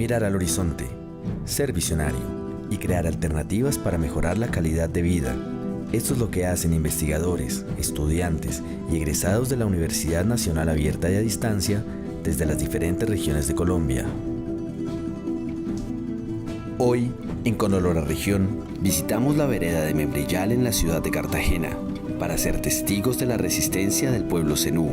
mirar al horizonte, ser visionario y crear alternativas para mejorar la calidad de vida. Esto es lo que hacen investigadores, estudiantes y egresados de la Universidad Nacional Abierta y a Distancia desde las diferentes regiones de Colombia. Hoy, en Con Olor a Región, visitamos la vereda de Membrillal en la ciudad de Cartagena para ser testigos de la resistencia del pueblo zenú,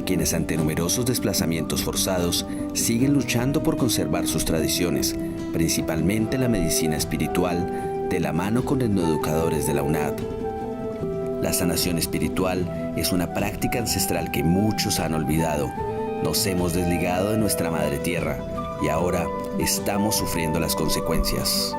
quienes ante numerosos desplazamientos forzados siguen luchando por conservar sus tradiciones, principalmente la medicina espiritual, de la mano con etnoeducadores de la UNAD. La sanación espiritual es una práctica ancestral que muchos han olvidado. Nos hemos desligado de nuestra madre tierra y ahora estamos sufriendo las consecuencias.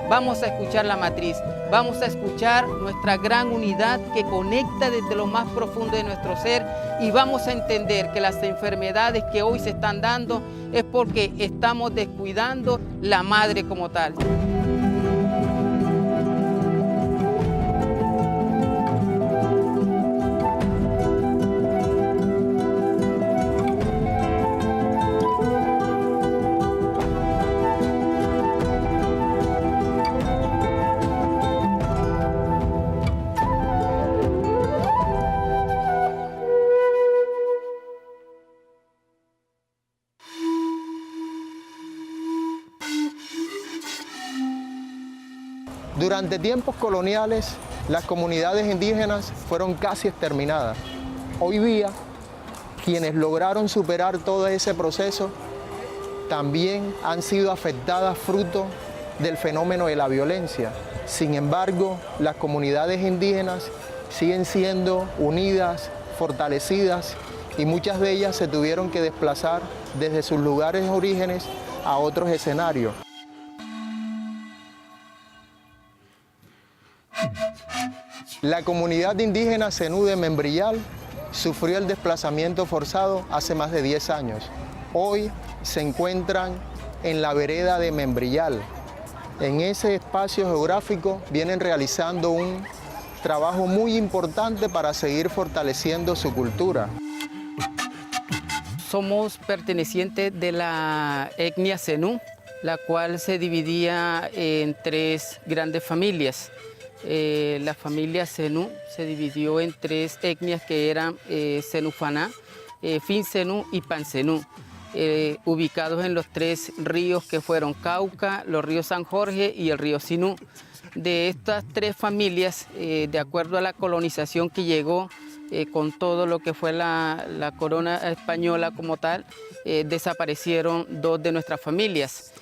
Vamos a escuchar la matriz, vamos a escuchar nuestra gran unidad que conecta desde lo más profundo de nuestro ser y vamos a entender que las enfermedades que hoy se están dando es porque estamos descuidando la madre como tal. Durante tiempos coloniales, las comunidades indígenas fueron casi exterminadas. Hoy día, quienes lograron superar todo ese proceso también han sido afectadas fruto del fenómeno de la violencia. Sin embargo, las comunidades indígenas siguen siendo unidas, fortalecidas y muchas de ellas se tuvieron que desplazar desde sus lugares de orígenes a otros escenarios. La comunidad indígena zenú de Membrillal sufrió el desplazamiento forzado hace más de 10 años. Hoy se encuentran en la vereda de Membrillal. En ese espacio geográfico vienen realizando un trabajo muy importante para seguir fortaleciendo su cultura. Somos pertenecientes de la etnia zenú, la cual se dividía en 3 grandes familias. La familia zenú se dividió en 3 etnias que eran Zenú-Faná, Fin-Zenú y Pan-Zenú, ubicados en los 3 ríos que fueron Cauca, los ríos San Jorge y el río Sinú. De estas 3 familias, de acuerdo a la colonización que llegó con todo lo que fue la corona española como tal, desaparecieron 2 de nuestras familias.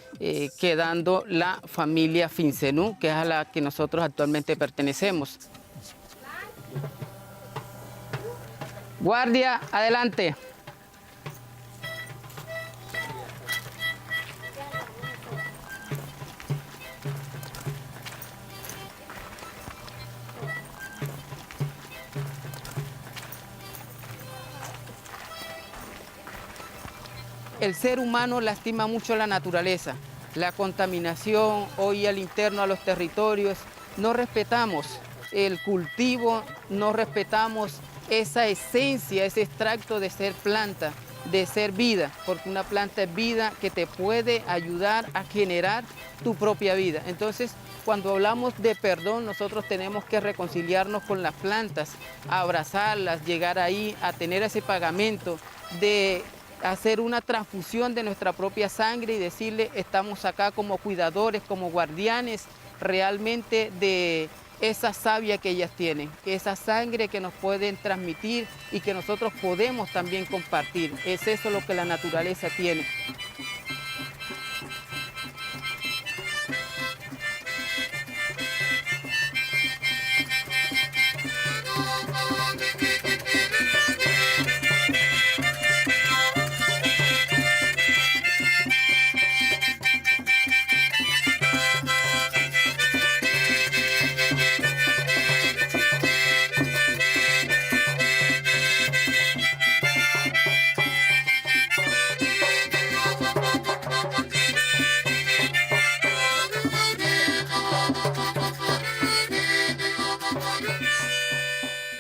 Quedando la familia Fin-Zenú, que es a la que nosotros actualmente pertenecemos. Guardia, adelante. El ser humano lastima mucho la naturaleza, la contaminación, hoy al interno a los territorios, no respetamos el cultivo, no respetamos esa esencia, ese extracto de ser planta, de ser vida, porque una planta es vida que te puede ayudar a generar tu propia vida. Entonces, cuando hablamos de perdón, nosotros tenemos que reconciliarnos con las plantas, abrazarlas, llegar ahí a tener ese pagamento de hacer una transfusión de nuestra propia sangre y decirle, estamos acá como cuidadores, como guardianes realmente de esa savia que ellas tienen, esa sangre que nos pueden transmitir y que nosotros podemos también compartir. Es eso lo que la naturaleza tiene.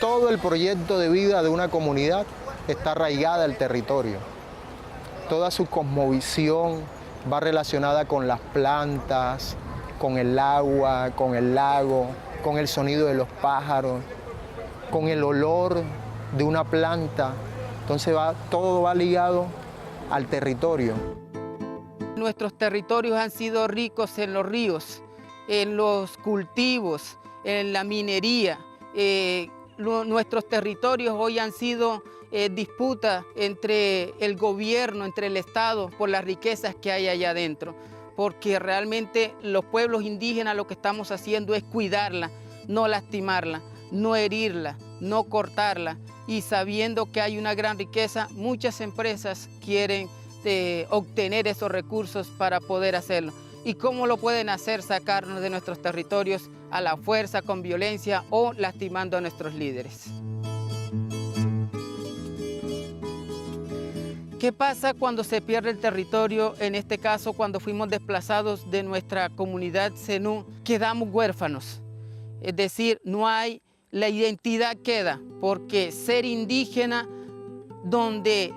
Todo el proyecto de vida de una comunidad está arraigada al territorio. Toda su cosmovisión, va relacionada con las plantas, con el agua, con el lago, con el sonido de los pájaros, con el olor de una planta. Entonces todo va ligado al territorio. Nuestros territorios han sido ricos en los ríos, en los cultivos, en la minería. Nuestros territorios hoy han sido disputas entre el gobierno, entre el Estado, por las riquezas que hay allá adentro. Porque realmente los pueblos indígenas lo que estamos haciendo es cuidarla, no lastimarla, no herirla, no cortarla. Y sabiendo que hay una gran riqueza, muchas empresas quieren obtener esos recursos para poder hacerlo. ¿Y cómo lo pueden hacer? Sacarnos de nuestros territorios a la fuerza, con violencia o lastimando a nuestros líderes. ¿Qué pasa cuando se pierde el territorio? En este caso, cuando fuimos desplazados de nuestra comunidad zenú, quedamos huérfanos. Es decir, no hay, la identidad queda, porque ser indígena, donde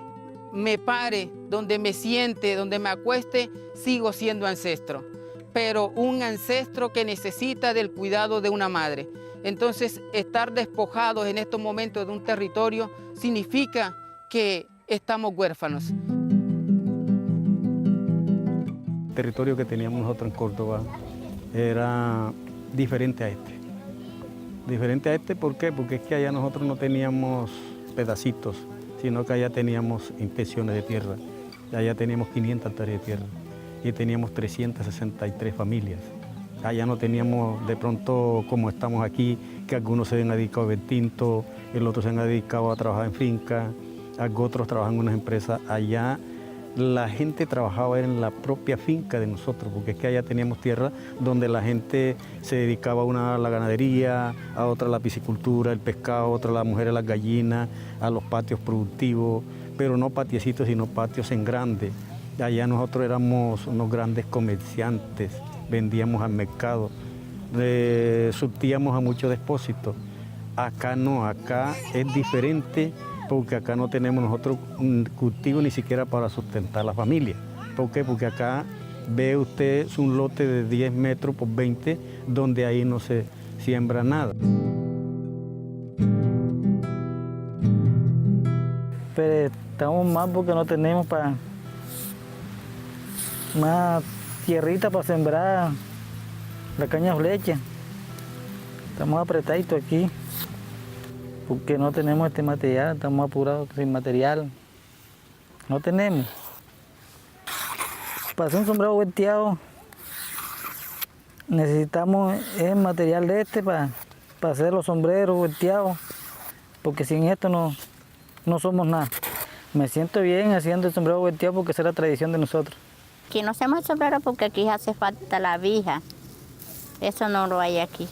me pare, donde me siente, donde me acueste, sigo siendo ancestro. Pero un ancestro que necesita del cuidado de una madre. Entonces, estar despojados en estos momentos de un territorio significa que estamos huérfanos. El territorio que teníamos nosotros en Córdoba era diferente a este. Diferente a este, ¿por qué? Porque es que allá nosotros no teníamos pedacitos, sino que allá teníamos impresiones de tierra. Allá teníamos 500 hectáreas de tierra y teníamos 363 familias. Allá no teníamos de pronto como estamos aquí, que algunos se han dedicado a beber tinto, el otro se han dedicado a trabajar en finca, otros trabajan en unas empresas. Allá la gente trabajaba en la propia finca de nosotros, porque es que allá teníamos tierra donde la gente se dedicaba a la ganadería, a otra a la piscicultura, el pescado, a otra a las mujeres, las gallinas, a los patios productivos, pero no patiecitos, sino patios en grande. Allá nosotros éramos unos grandes comerciantes, vendíamos al mercado, surtíamos a muchos depósitos. Acá no, acá es diferente, porque acá no tenemos nosotros un cultivo ni siquiera para sustentar la familia. ¿Por qué? Porque acá ve usted es un lote de 10 metros por 20, donde ahí no se siembra nada. Pero estamos mal porque no tenemos más tierrita para sembrar la caña de flecha. Estamos apretaditos aquí porque no tenemos este material, estamos apurados sin material. No tenemos. Para hacer un sombrero volteado necesitamos el material de este para hacer los sombreros volteados, porque sin esto no somos nada. Me siento bien haciendo el sombrero volteado porque esa es la tradición de nosotros. Aquí no hacemos el sombrero porque aquí hace falta la vija. Eso no lo hay aquí.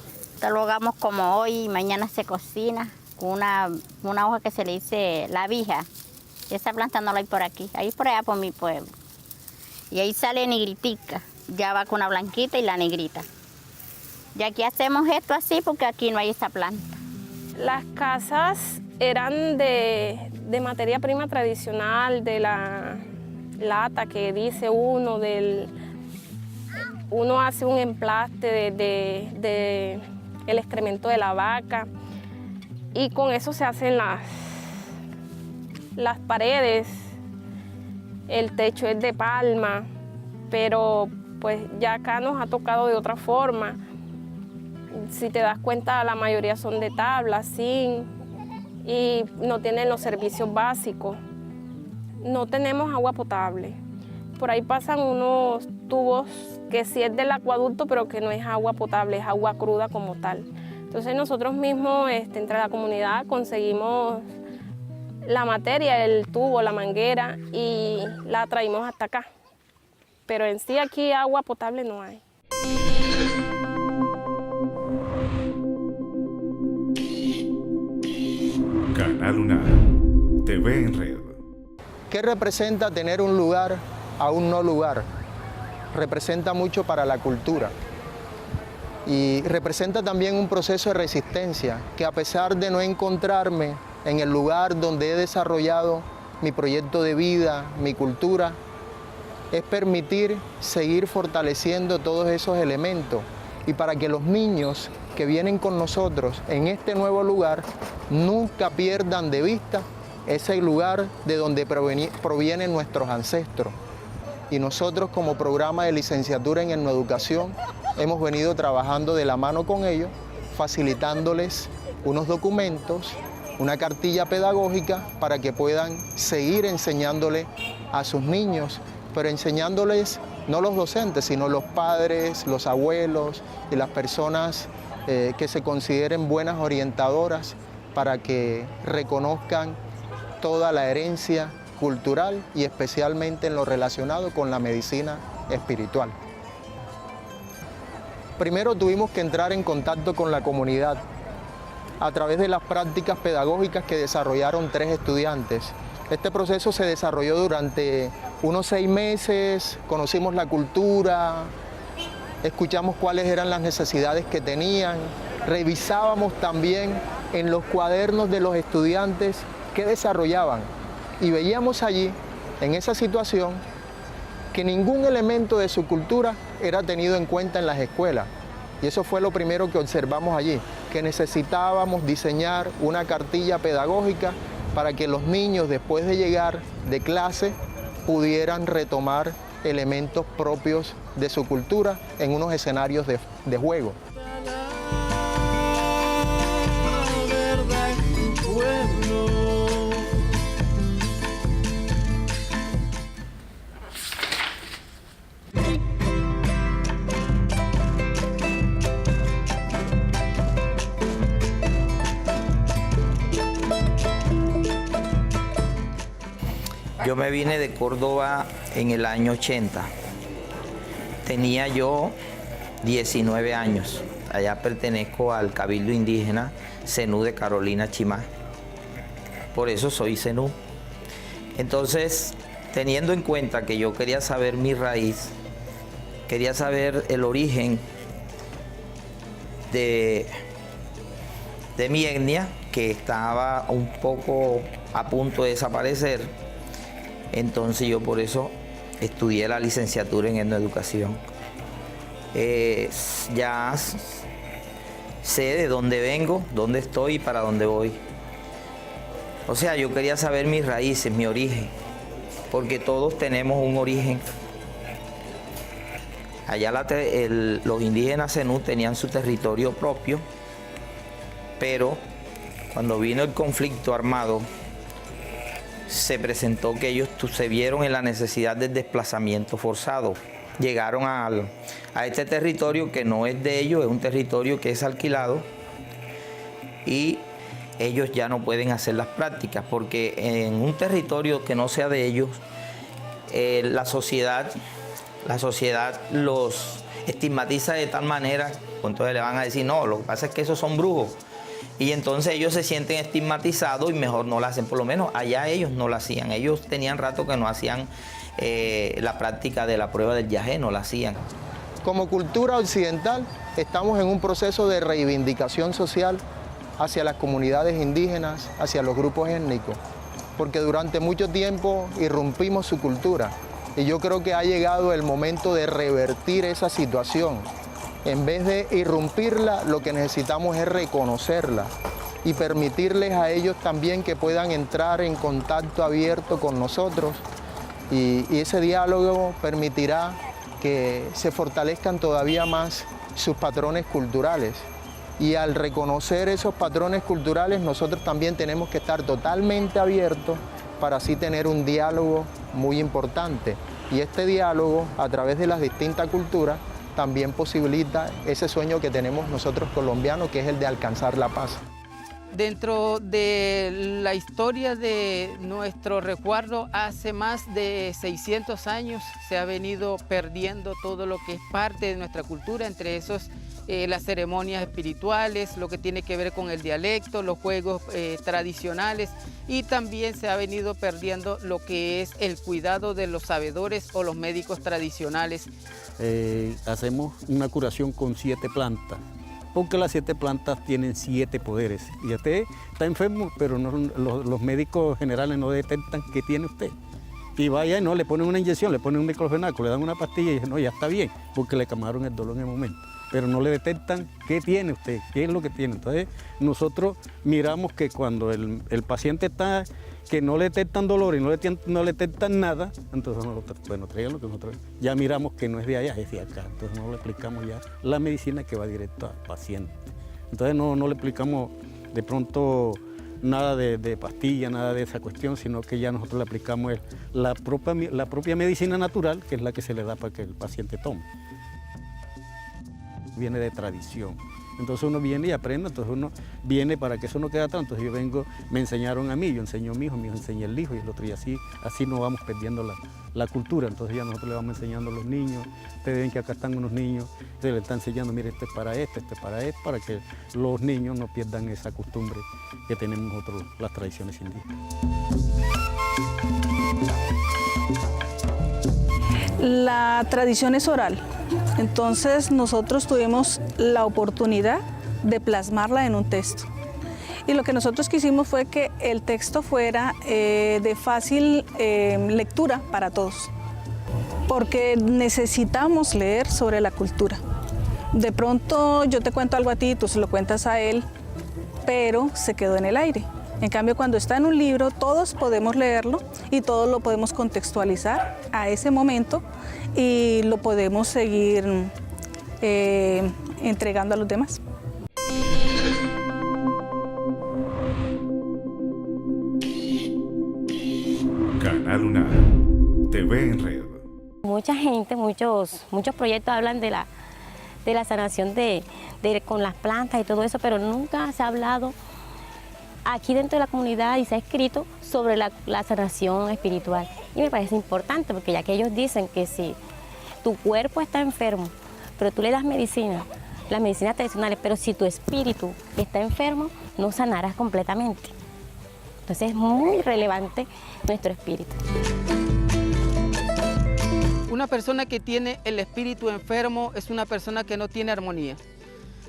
Lo hagamos como hoy y mañana se cocina con una hoja que se le dice la vija. Esa planta no la hay por aquí, hay por allá por mi pueblo. Y ahí sale negritica, ya va con una blanquita y la negrita. Y aquí hacemos esto así porque aquí no hay esa planta. Las casas eran de materia prima tradicional, de la lata que dice uno, uno hace un emplaste de el excremento de la vaca y con eso se hacen las paredes, el techo es de palma, pero pues ya acá nos ha tocado de otra forma. Si te das cuenta, la mayoría son de tablas, zinc, y no tienen los servicios básicos. No tenemos agua potable. Por ahí pasan unos tubos que sí es del acueducto, pero que no es agua potable, es agua cruda como tal. Entonces nosotros mismos, entre la comunidad, conseguimos la materia, el tubo, la manguera, y la traímos hasta acá. Pero en sí aquí agua potable no hay. Canal UNAM, TV en red. ¿Qué representa tener un lugar a un no lugar? Representa mucho para la cultura y representa también un proceso de resistencia que, a pesar de no encontrarme en el lugar donde he desarrollado mi proyecto de vida, mi cultura, es permitir seguir fortaleciendo todos esos elementos y para que los niños que vienen con nosotros en este nuevo lugar nunca pierdan de vista ese lugar de donde provienen nuestros ancestros. Y nosotros como programa de licenciatura en etnoeducación hemos venido trabajando de la mano con ellos, facilitándoles unos documentos, una cartilla pedagógica para que puedan seguir enseñándole a sus niños, pero enseñándoles no los docentes, sino los padres, los abuelos y las personas que se consideren buenas orientadoras para que reconozcan toda la herencia cultural y especialmente en lo relacionado con la medicina espiritual. Primero tuvimos que entrar en contacto con la comunidad a través de las prácticas pedagógicas que desarrollaron 3 estudiantes. Este proceso se desarrolló durante unos 6 meses, conocimos la cultura, escuchamos cuáles eran las necesidades que tenían, revisábamos también en los cuadernos de los estudiantes qué desarrollaban y veíamos allí, en esa situación, que ningún elemento de su cultura era tenido en cuenta en las escuelas. Y eso fue lo primero que observamos allí, que necesitábamos diseñar una cartilla pedagógica para que los niños, después de llegar de clase, pudieran retomar elementos propios de su cultura en unos escenarios de juego. Yo me vine de Córdoba en el año 80. Tenía yo 19 años. Allá pertenezco al Cabildo Indígena Zenú de Carolina Chimá. Por eso soy Zenú. Entonces, teniendo en cuenta que yo quería saber mi raíz, quería saber el origen de mi etnia, que estaba un poco a punto de desaparecer, entonces yo por eso estudié la licenciatura en etnoeducación. Ya sé de dónde vengo, dónde estoy y para dónde voy. O sea, yo quería saber mis raíces, mi origen, porque todos tenemos un origen. Allá los indígenas Zenú tenían su territorio propio, pero cuando vino el conflicto armado, se presentó que ellos se vieron en la necesidad del desplazamiento forzado. Llegaron a este territorio que no es de ellos, es un territorio que es alquilado y ellos ya no pueden hacer las prácticas porque en un territorio que no sea de ellos, la sociedad los estigmatiza de tal manera, entonces le van a decir, no, lo que pasa es que esos son brujos. Y entonces ellos se sienten estigmatizados y mejor no lo hacen. Por lo menos allá ellos no lo hacían. Ellos tenían rato que no hacían la práctica de la prueba del yagé, no la hacían. Como cultura occidental estamos en un proceso de reivindicación social hacia las comunidades indígenas, hacia los grupos étnicos, porque durante mucho tiempo irrumpimos su cultura. Y yo creo que ha llegado el momento de revertir esa situación. En vez de irrumpirla, lo que necesitamos es reconocerla y permitirles a ellos también que puedan entrar en contacto abierto con nosotros y ese diálogo permitirá que se fortalezcan todavía más sus patrones culturales. Y al reconocer esos patrones culturales, nosotros también tenemos que estar totalmente abiertos para así tener un diálogo muy importante. Y este diálogo, a través de las distintas culturas, también posibilita ese sueño que tenemos nosotros colombianos, que es el de alcanzar la paz. Dentro de la historia de nuestro resguardo, hace más de 600 años se ha venido perdiendo todo lo que es parte de nuestra cultura, entre esos las ceremonias espirituales, lo que tiene que ver con el dialecto, los juegos tradicionales, y también se ha venido perdiendo lo que es el cuidado de los sabedores o los médicos tradicionales. Hacemos una curación con 7 plantas, porque las 7 plantas tienen 7 poderes. Y usted está enfermo, pero no, los médicos generales no detectan qué tiene usted. Y vaya y no, le ponen una inyección, le ponen un diclofenaco, le dan una pastilla y dicen, no, ya está bien, porque le calmaron el dolor en el momento. Pero no le detectan qué tiene usted, qué es lo que tiene. Entonces, nosotros miramos que cuando el paciente está, que no le detectan dolor y no le detectan nada, entonces, bueno, traigan lo que nosotros ya miramos que no es de allá, es de acá. Entonces, no le explicamos ya la medicina que va directo al paciente. Entonces, no le explicamos de pronto nada de pastilla, nada de esa cuestión, sino que ya nosotros le aplicamos la propia medicina natural, que es la que se le da para que el paciente tome. Viene de tradición. Entonces uno viene y aprende, entonces uno viene para que eso no quede atrás. Entonces yo vengo, me enseñaron a mí, yo enseño a mi hijo enseña al hijo y el otro, y así no vamos perdiendo la cultura. Entonces ya nosotros le vamos enseñando a los niños. Ustedes ven que acá están unos niños, se les está enseñando, mire, esto es para esto, para que los niños no pierdan esa costumbre que tenemos nosotros, las tradiciones indígenas. La tradición es oral, entonces nosotros tuvimos la oportunidad de plasmarla en un texto. Y lo que nosotros quisimos fue que el texto fuera de fácil lectura para todos, porque necesitamos leer sobre la cultura. De pronto yo te cuento algo a ti, tú se lo cuentas a él, pero se quedó en el aire. En cambio, cuando está en un libro, todos podemos leerlo y todos lo podemos contextualizar a ese momento y lo podemos seguir entregando a los demás. Canal UNAR, TV en Red. Mucha gente, muchos proyectos hablan de la sanación con las plantas y todo eso, pero nunca se ha hablado aquí dentro de la comunidad y se ha escrito sobre la sanación espiritual. Y me parece importante porque ya que ellos dicen que si tu cuerpo está enfermo, pero tú le das medicina, las medicinas tradicionales, pero si tu espíritu está enfermo, no sanarás completamente. Entonces es muy relevante nuestro espíritu. Una persona que tiene el espíritu enfermo es una persona que no tiene armonía.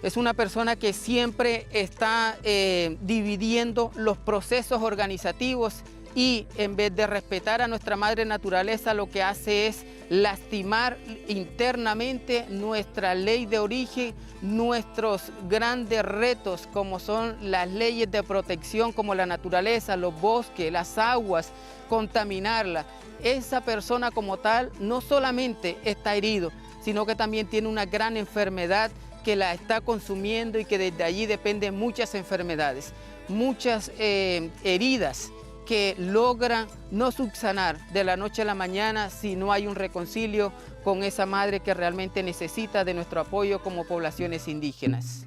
Es una persona que siempre está dividiendo los procesos organizativos y en vez de respetar a nuestra madre naturaleza, lo que hace es lastimar internamente nuestra ley de origen, nuestros grandes retos como son las leyes de protección como la naturaleza, los bosques, las aguas, contaminarla. Esa persona como tal no solamente está herido, sino que también tiene una gran enfermedad que la está consumiendo y que desde allí dependen muchas enfermedades, muchas heridas que logran no subsanar de la noche a la mañana si no hay un reconcilio con esa madre que realmente necesita de nuestro apoyo como poblaciones indígenas.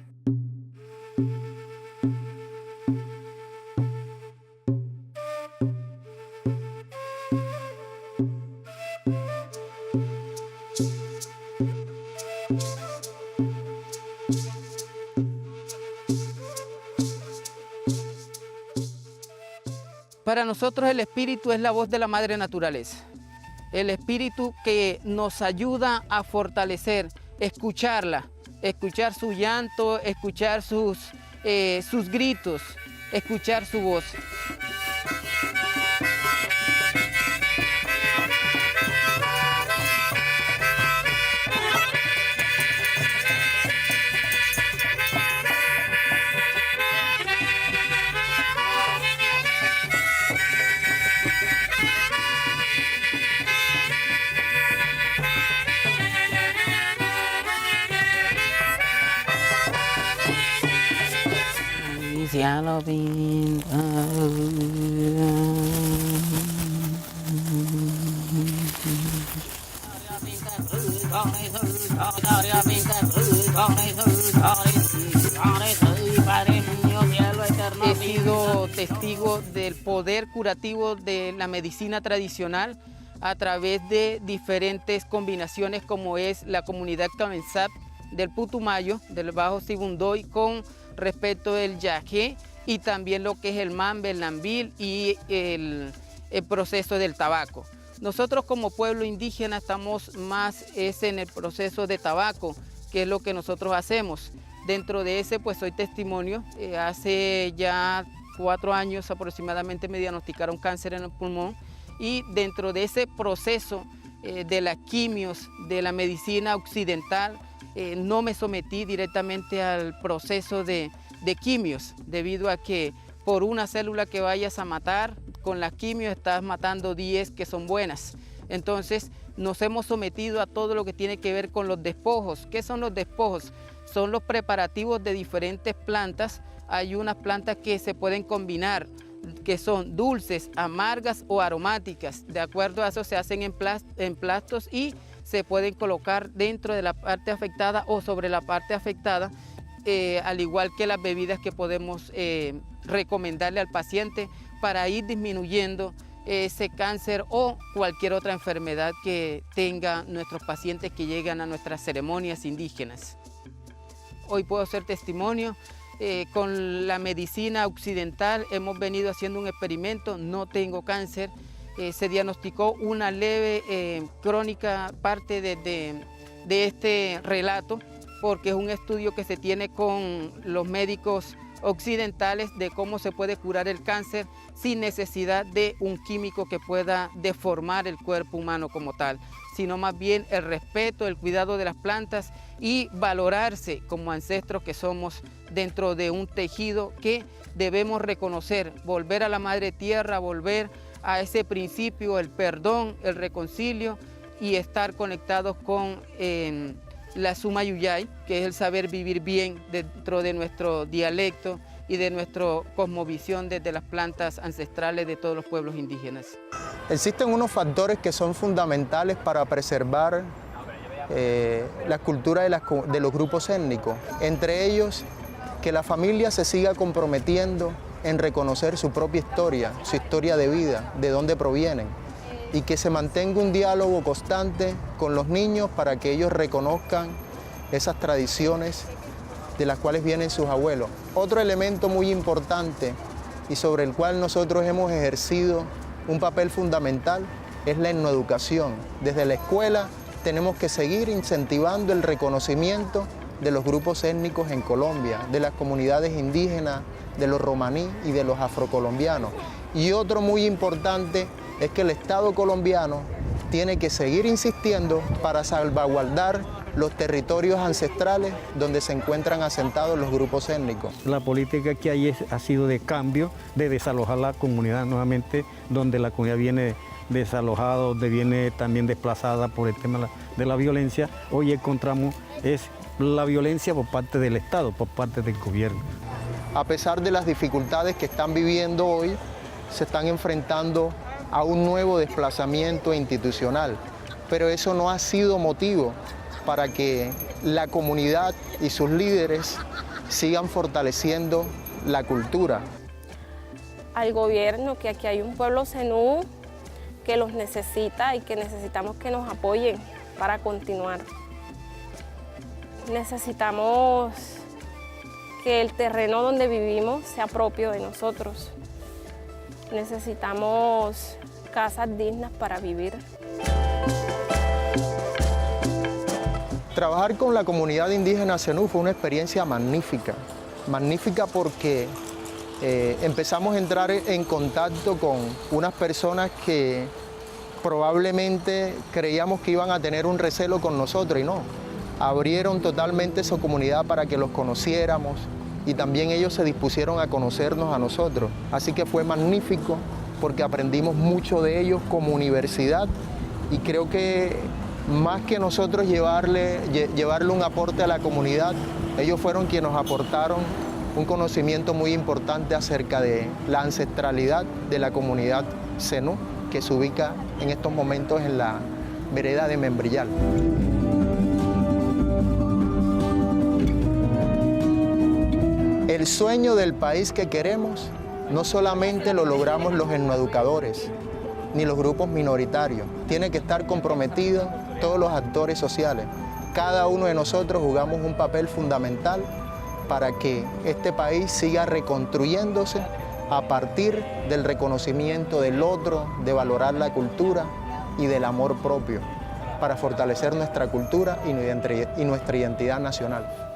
Para nosotros el espíritu es la voz de la madre naturaleza. El espíritu que nos ayuda a fortalecer, escucharla, escuchar su llanto, escuchar sus gritos, escuchar su voz. Ya lo pinta. He sido testigo del poder curativo de la medicina tradicional a través de diferentes combinaciones como es la comunidad Kamensap del Putumayo, del Bajo Sibundoy, con respecto del yagé y también lo que es el mambe, el nambil y el proceso del tabaco. Nosotros como pueblo indígena estamos más en el proceso de tabaco, que es lo que nosotros hacemos. Dentro de ese pues soy testimonio, hace ya 4 años aproximadamente me diagnosticaron cáncer en el pulmón y dentro de ese proceso de las quimios, de la medicina occidental, no me sometí directamente al proceso de quimios, debido a que por una célula que vayas a matar, con la quimio estás matando 10 que son buenas. Entonces nos hemos sometido a todo lo que tiene que ver con los despojos. ¿Qué son los despojos? Son los preparativos de diferentes plantas. Hay unas plantas que se pueden combinar, que son dulces, amargas o aromáticas. De acuerdo a eso se hacen en plastos y se pueden colocar dentro de la parte afectada o sobre la parte afectada, al igual que las bebidas que podemos recomendarle al paciente para ir disminuyendo ese cáncer o cualquier otra enfermedad que tengan nuestros pacientes que llegan a nuestras ceremonias indígenas. Hoy puedo ser testimonio. Con la medicina occidental hemos venido haciendo un experimento, no tengo cáncer. Se diagnosticó una leve crónica parte de este relato, porque es un estudio que se tiene con los médicos occidentales de cómo se puede curar el cáncer sin necesidad de un químico que pueda deformar el cuerpo humano como tal, sino más bien el respeto, el cuidado de las plantas y valorarse como ancestros que somos dentro de un tejido que debemos reconocer, volver a la madre tierra, volver a ese principio, el perdón, el reconcilio y estar conectados con la Suma Yuyay, que es el saber vivir bien dentro de nuestro dialecto y de nuestra cosmovisión desde las plantas ancestrales de todos los pueblos indígenas. Existen unos factores que son fundamentales para preservar la cultura de los grupos étnicos, entre ellos que la familia se siga comprometiendo en reconocer su propia historia, su historia de vida, de dónde provienen, y que se mantenga un diálogo constante con los niños para que ellos reconozcan esas tradiciones de las cuales vienen sus abuelos. Otro elemento muy importante y sobre el cual nosotros hemos ejercido un papel fundamental es la etnoeducación. Desde la escuela tenemos que seguir incentivando el reconocimiento de los grupos étnicos en Colombia, de las comunidades indígenas, de los romaní y de los afrocolombianos. Y otro muy importante es que el Estado colombiano tiene que seguir insistiendo para salvaguardar los territorios ancestrales donde se encuentran asentados los grupos étnicos. La política que hay ha sido de cambio, de desalojar la comunidad nuevamente, donde la comunidad viene desalojada, donde viene también desplazada por el tema de la violencia. Hoy encontramos la violencia por parte del Estado, por parte del gobierno. A pesar de las dificultades que están viviendo hoy, se están enfrentando a un nuevo desplazamiento institucional, pero eso no ha sido motivo para que la comunidad y sus líderes sigan fortaleciendo la cultura. Al gobierno, que aquí hay un pueblo zenú que los necesita y que necesitamos que nos apoyen para continuar. Necesitamos que el terreno donde vivimos sea propio de nosotros. Necesitamos casas dignas para vivir. Trabajar con la comunidad indígena zenú fue una experiencia magnífica. Magnífica porque empezamos a entrar en contacto con unas personas que probablemente creíamos que iban a tener un recelo con nosotros y no. Abrieron totalmente su comunidad para que los conociéramos y también ellos se dispusieron a conocernos a nosotros. Así que fue magnífico porque aprendimos mucho de ellos como universidad y creo que más que nosotros llevarle un aporte a la comunidad, ellos fueron quienes nos aportaron un conocimiento muy importante acerca de la ancestralidad de la comunidad zenú, que se ubica en estos momentos en la vereda de Membrillal. El sueño del país que queremos no solamente lo logramos los etnoeducadores ni los grupos minoritarios, tiene que estar comprometidos todos los actores sociales. Cada uno de nosotros jugamos un papel fundamental para que este país siga reconstruyéndose a partir del reconocimiento del otro, de valorar la cultura y del amor propio, para fortalecer nuestra cultura y nuestra identidad nacional.